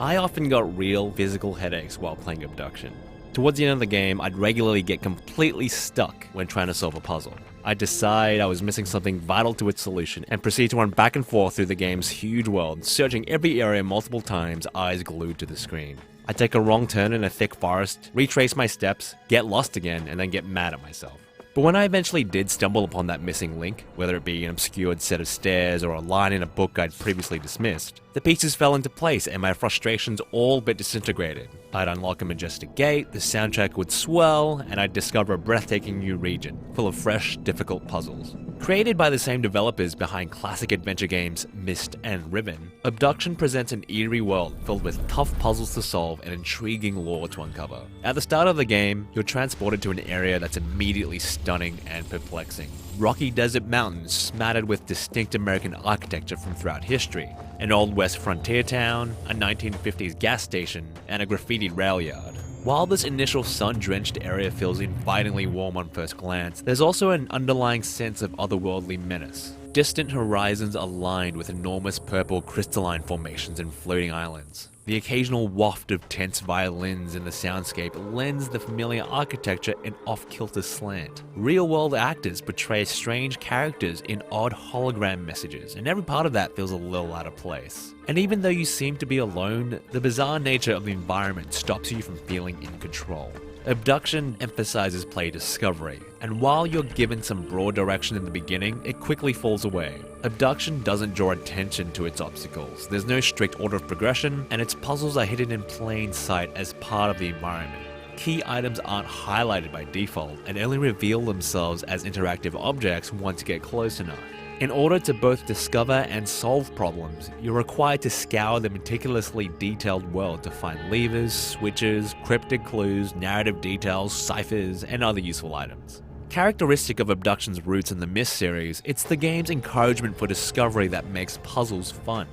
I often got real physical headaches while playing Obduction. Towards the end of the game, I'd regularly get completely stuck when trying to solve a puzzle. I'd decide I was missing something vital to its solution and proceed to run back and forth through the game's huge world, searching every area multiple times, eyes glued to the screen. I'd take a wrong turn in a thick forest, retrace my steps, get lost again, and then get mad at myself. But when I eventually did stumble upon that missing link, whether it be an obscured set of stairs or a line in a book I'd previously dismissed, the pieces fell into place and my frustrations all but disintegrated. I'd unlock a majestic gate, the soundtrack would swell, and I'd discover a breathtaking new region, full of fresh, difficult puzzles. Created by the same developers behind classic adventure games Myst and Riven, Obduction presents an eerie world filled with tough puzzles to solve and intriguing lore to uncover. At the start of the game, you're transported to an area that's immediately stunning and perplexing. Rocky desert mountains smattered with distinct American architecture from throughout history, an old west frontier town, a 1950s gas station, and a graffitied rail yard. While this initial sun-drenched area feels invitingly warm on first glance, there's also an underlying sense of otherworldly menace. Distant horizons are lined with enormous purple crystalline formations and floating islands. The occasional waft of tense violins in the soundscape lends the familiar architecture an off-kilter slant. Real-world actors portray strange characters in odd hologram messages, and every part of that feels a little out of place. And even though you seem to be alone, the bizarre nature of the environment stops you from feeling in control. Obduction emphasizes play discovery, and while you're given some broad direction in the beginning, it quickly falls away. Abduction doesn't draw attention to its obstacles, there's no strict order of progression, and its puzzles are hidden in plain sight as part of the environment. Key items aren't highlighted by default, and only reveal themselves as interactive objects once you get close enough. In order to both discover and solve problems, you're required to scour the meticulously detailed world to find levers, switches, cryptic clues, narrative details, ciphers, and other useful items. Characteristic of Obduction's roots in the Myst series, it's the game's encouragement for discovery that makes puzzles fun.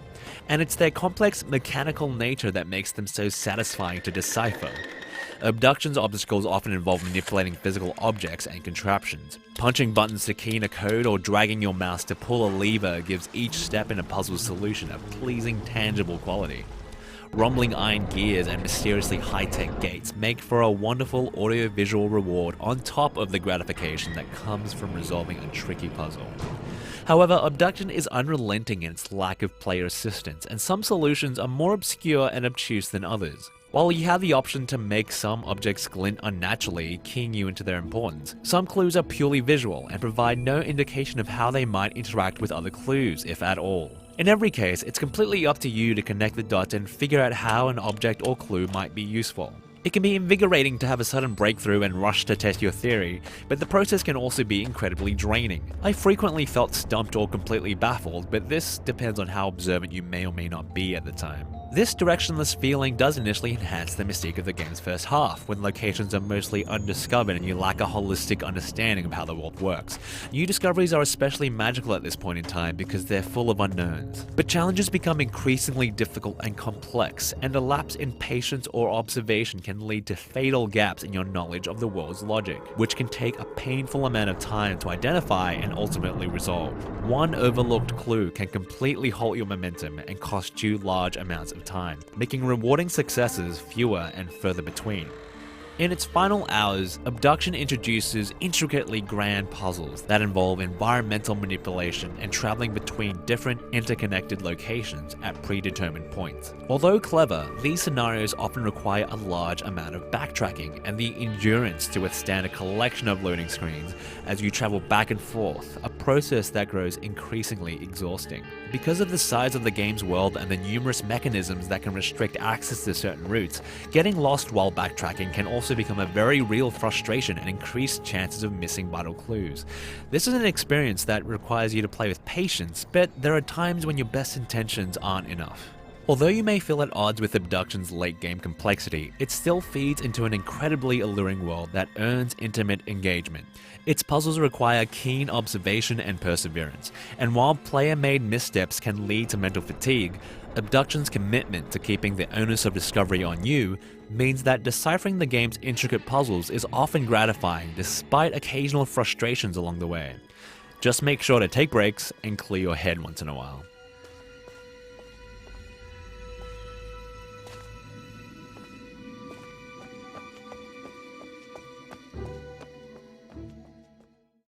And it's their complex mechanical nature that makes them so satisfying to decipher. Obduction's obstacles often involve manipulating physical objects and contraptions. Punching buttons to key in a code or dragging your mouse to pull a lever gives each step in a puzzle's solution a pleasing, tangible quality. Rumbling iron gears and mysteriously high-tech gates make for a wonderful audio-visual reward on top of the gratification that comes from resolving a tricky puzzle. However, Obduction is unrelenting in its lack of player assistance, and some solutions are more obscure and obtuse than others. While you have the option to make some objects glint unnaturally, keying you into their importance, some clues are purely visual and provide no indication of how they might interact with other clues, if at all. In every case, it's completely up to you to connect the dots and figure out how an object or clue might be useful. It can be invigorating to have a sudden breakthrough and rush to test your theory, but the process can also be incredibly draining. I frequently felt stumped or completely baffled, but this depends on how observant you may or may not be at the time. This directionless feeling does initially enhance the mystique of the game's first half, when locations are mostly undiscovered and you lack a holistic understanding of how the world works. New discoveries are especially magical at this point in time because they're full of unknowns. But challenges become increasingly difficult and complex, and a lapse in patience or observation can lead to fatal gaps in your knowledge of the world's logic, which can take a painful amount of time to identify and ultimately resolve. One overlooked clue can completely halt your momentum and cost you large amounts of time, making rewarding successes fewer and further between. In its final hours, Obduction introduces intricately grand puzzles that involve environmental manipulation and traveling between different interconnected locations at predetermined points. Although clever, these scenarios often require a large amount of backtracking and the endurance to withstand a collection of loading screens as you travel back and forth, a process that grows increasingly exhausting. Because of the size of the game's world and the numerous mechanisms that can restrict access to certain routes, getting lost while backtracking can also become a very real frustration and increased chances of missing vital clues. This is an experience that requires you to play with patience, but there are times when your best intentions aren't enough. Although you may feel at odds with Obduction's late-game complexity, it still feeds into an incredibly alluring world that earns intimate engagement. Its puzzles require keen observation and perseverance, and while player-made missteps can lead to mental fatigue, Obduction's commitment to keeping the onus of discovery on you means that deciphering the game's intricate puzzles is often gratifying despite occasional frustrations along the way. Just make sure to take breaks and clear your head once in a while.